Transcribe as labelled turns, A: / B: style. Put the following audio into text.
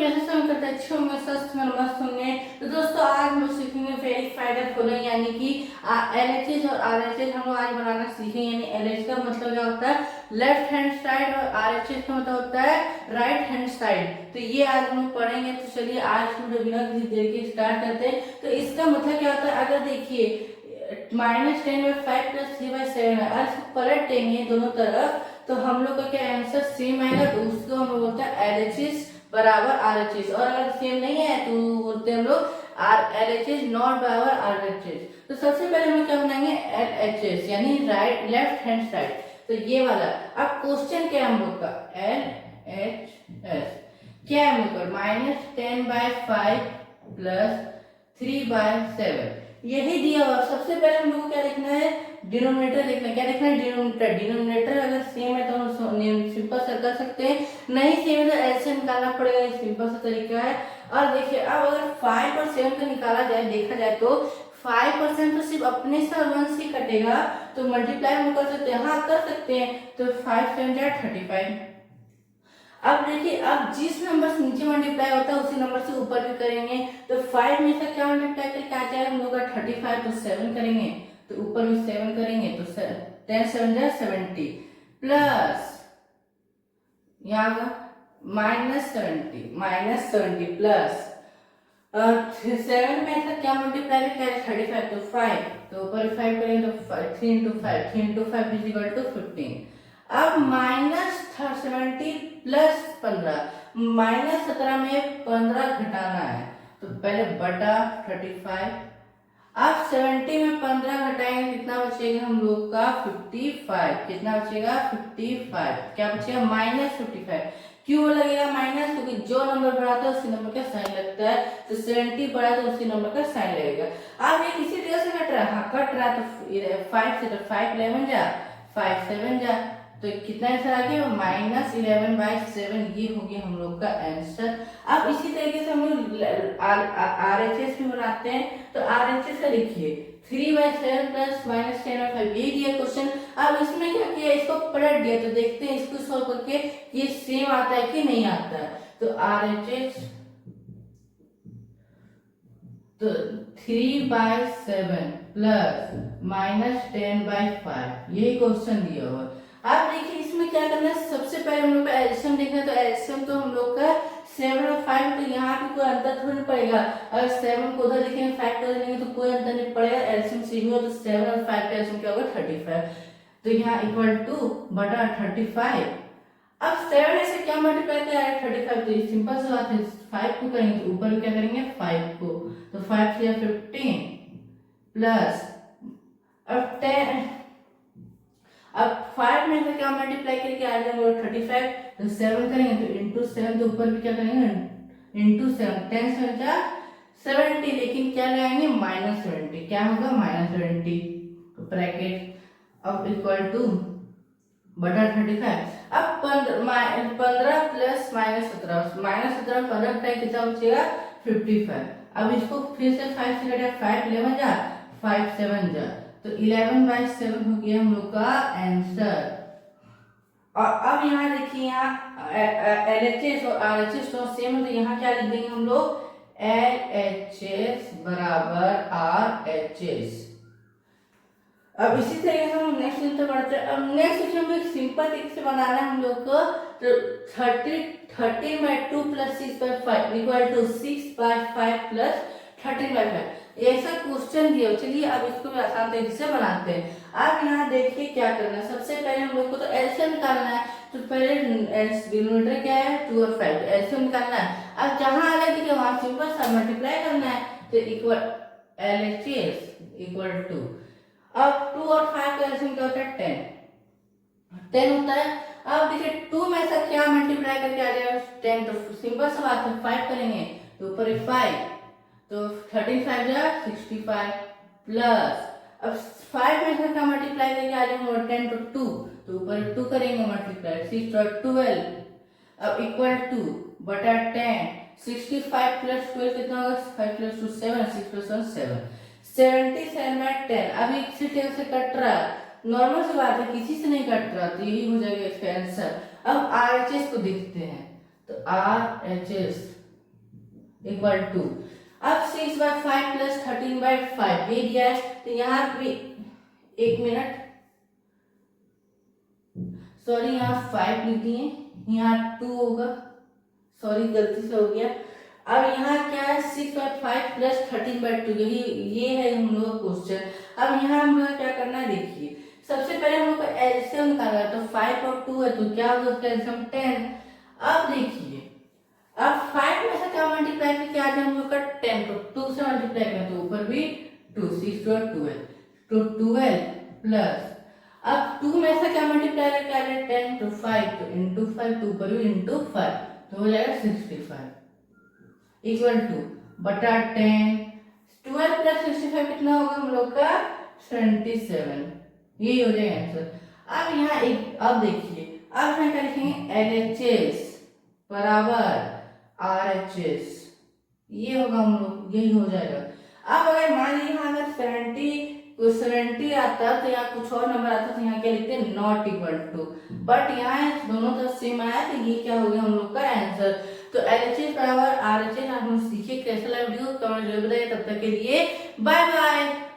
A: कैसे सम करते हैं? अच्छे होंगे, स्वस्थ होंगे, मस्त होंगे। तो दोस्तों आज हम लोग सीखेंगे वेरीफाइड एंड फॉलोइंग, यानी कि एलएचएस और आरएचएस हम लोग आज बनाना सीखेंगे। यानी एलएच का मतलब क्या होता है? लेफ्ट हैंड साइड, और आरएचएस का मतलब होता है राइट हैंड साइड। तो ये आज हम लोग पढ़ेंगे। तो चलिए आज हम लोग बिना किसी देर के स्टार्ट करते हैं। तो इसका मतलब क्या होता है? अगर देखिए -10/5 + 3/7 है, और इसको पलट देंगे दोनों तरफ तो हम लोग का क्या आंसर सेम आएगा। तो उसको हम लोग बोलते हैं एलएचएस बराबर आरएचएस। और अगर सेम नहीं है तो बोलते हैं हम लोग आर एलएचएस नॉट बराबर आरएचएस। तो सबसे पहले हम क्या बनाएंगे? एलएचएस यानी राइट लेफ्ट हैंड साइड। तो ये वाला अब क्वेश्चन क्या है हम लोग का? एलएचएस क्या है हम लोग का? -10/5 + 3/7 यही दिया हुआ। सबसे पहले हम लोग को क्या लिखना है? डिनोमिनेटर लिखना है। क्या लिखना है? डिनोमिनेटर। डिनोमिनेटर अगर सेम है तो हम सिंपल सा कर सकते हैं, नहीं सेम है तो ऐसे निकालना पड़ेगा। ये सिंपल सा तरीका है। और देखिए अब अगर 5 और 7 का निकाला जाए, देखा जाए तो 5% तो सिर्फ अपने से और 1 से कटेगा, तो मल्टीप्लाई हम कर सकते हैं। हाँ कर सकते हैं। तो 5 7 जा 35। अब देखिए अब जिस नंबर से नीचे मल्टीप्लाई होता है उसी नंबर से ऊपर भी करेंगे। तो 5 में से क्या मल्टीप्लाई करके आ जाएगा हम लोग का 35, तो 7 करेंगे तो ऊपर भी 7 करेंगे तो 10 7 जा 70 प्लस यहाँ -70 प्लस 7 में ऐसा क्या मल्टीप्लाई किया है? 35 तो 5, तो ऊपर 5 करेंगे तो 3 × 5 = 15। अब -70 प्लस 15, -17 में 15 घटाना है तो पहले बटा 35। अब 70 में 15 घटाएंगे कितना बचेगा हम लोग का? 55। कितना बचेगा? 55। क्या बचेगा? -55। क्यों लगेगा माइनस? क्योंकि जो नंबर बड़ा था उसी नंबर का साइन लगता है। तो 70 बड़ा तो उसी नंबर का साइन लगेगा। अब ये किसी तरह से कट रहा है। हाँ कट रहा तो 5 से तो 5 11 जा 5 7 जा, तो कितना आंसर आ गया? -11/7। ये हो गया हम लोग का आंसर। अब इसी तरीके से हम लोग आरएचएस भी बनाते हैं। तो आरएचएस का लिखिए 3/7 + -10/5 ये दिया क्वेश्चन। अब इसमें क्या किया? इसको पलट दिया। तो देखते हैं इसको सॉल्व करके ये सेम आता है कि नहीं आता है। तो आरएचएस तो 3/7 + -10/5 यही क्वेश्चन दिया हुआ। अब देखिए इसमें क्या करना है? सबसे पहले हम लोग का एलसीएम देखना है। तो एलसीएम तो हम लोग का 7 और 5, तो यहाँ पे कोई अंतर थोड़ी नहीं पड़ेगा। अगर 7 को उधर लिखेंगे 5 को उधर लिखेंगे तो कोई अंतर नहीं पड़ेगा। एलसीएम सेम हो तो 7 और 5 का एलसीएम क्या होगा? 35। तो यहाँ इक्वल टू बटा 35। अब 7 से क्या मल्टीप्लाई किया है? 35। तो ये सिंपल सी बात है। 5 को करेंगे तो ऊपर क्या करेंगे? 5 को, तो 5 से 15 प्लस अब 10। अब 5 में से क्या मल्टीप्लाई करके आ जाएगा? 35। तो 7 करेंगे तो इंटू 7, तो ऊपर भी क्या करेंगे? इंटू 7। 10 7 जा 70, लेकिन क्या लगाएंगे? -70। क्या होगा? -70 ब्रैकेट अब इक्वल टू बटा 35। अब 15 प्लस -17 15 घटाए कितना बचेगा? 55। अब इसको फिर से 5 से घटाए 5 11 जा 5 7 जा, तो 11/7 हो गया हम लोग का आंसर। और अब यहाँ देखिए यहाँ एलएचएस और आरएचएस तो सेम है, तो यहाँ क्या लिख देंगे हम लोग? एलएचएस बराबर आरएचएस। अब इसी तरीके से हम नेक्स्ट सेक्शन बढ़ते हैं। अब नेक्स्ट सेक्शन में सिंपल तरीके से बनाना है हम लोग को। तो 13/2 + 6/5 = 6/5 + 13/5 ऐसा क्वेश्चन दिया। चलिए अब इसको भी आसान तरीके से बनाते हैं। अब यहाँ देखिए क्या करना है। सबसे पहले हम लोग को तो एलसीएम निकालना है। तो पहले डिनोमिनेटर क्या है? 2 और 5, एलसीएम निकालना है। अब जहाँ अलग दिखे वहां सिंपल सा मल्टीप्लाई करना है। तो इक्वल एलएचएस इक्वल टू, अब 2 और 5 का एलसीएम क्या होता है? 10 होता है। अब देखिए 2 में से क्या मल्टीप्लाई करके आ जाएगा? 10। तो सिंपल सा बात है 5 करेंगे तो ऊपर 5, तो 13 5 जा 65 प्लस अब 5 में से क्या मल्टीप्लाई करके आ जाएगा? 10 तो 2, तो ऊपर 2 करेंगे मल्टीप्लाई 6 तो 12। अब इक्वल टू बटा 10 65 + 12 कितना होगा? 5 + 2 7 6 + 1 7 77/10। अभी इसी तरह से कट रहा है, नॉर्मल सी बात है, किसी से नहीं कट रहा, तो यही हो जाएगा इसका आंसर। अब आरएचएस को देखते हैं। तो आरएचएस इक्वल टू, अब 6/5 प्लस 13/5 ये दिया है, तो यहाँ पे 1 मिनट, सॉरी यहाँ 5 लिखी है, यहाँ 2 होगा, सॉरी गलती से हो गया। अब यहाँ क्या है 6/5 प्लस 13/2, यही ये है हम लोग का क्वेश्चन। अब यहाँ हम लोग क्या करना है, देखिए सबसे पहले हम लोग को एलसीएम निकालना है, तो 5 और 2 है तो क्या होगा उसका एलसीएम 10। अब देखिए, अब 5 में से क्या मल्टीप्लाई करके आ जाए हम लोग का 10, तो 2 से मल्टीप्लाई करें तो ऊपर भी 2, 6 और 12, तो 12 प्लस, अब 2 में से क्या मल्टीप्लाई करके आ जाए 10, तो 5, तो इंटू 5, तो ऊपर भी इंटू 5, तो हो जाएगा 65 इक्वल टू बटा 10, 12 प्लस 65 कितना होगा हम लोग का 77, यही हो जाएगा आंसर। अब यहाँ एक, अब देखिए अब यहाँ क्या लिखेंगे LHS बराबर RHS, ये होगा हम लोग, यही हो जाएगा। अब अगर मान लीजिए यहाँ अगर 70 आता तो यहाँ कुछ और नंबर आता तो यहाँ क्या लिखते हैं नॉट इक्वल टू, बट यहाँ दोनों तरफ सेम आया तो ये क्या हो गया हम लोग का आंसर। तो LHS बराबर RHS आप लोग सीखिए कैसा लगा वीडियो, कमेंट जरूर बताइए। तब तक के लिए बाय बाय।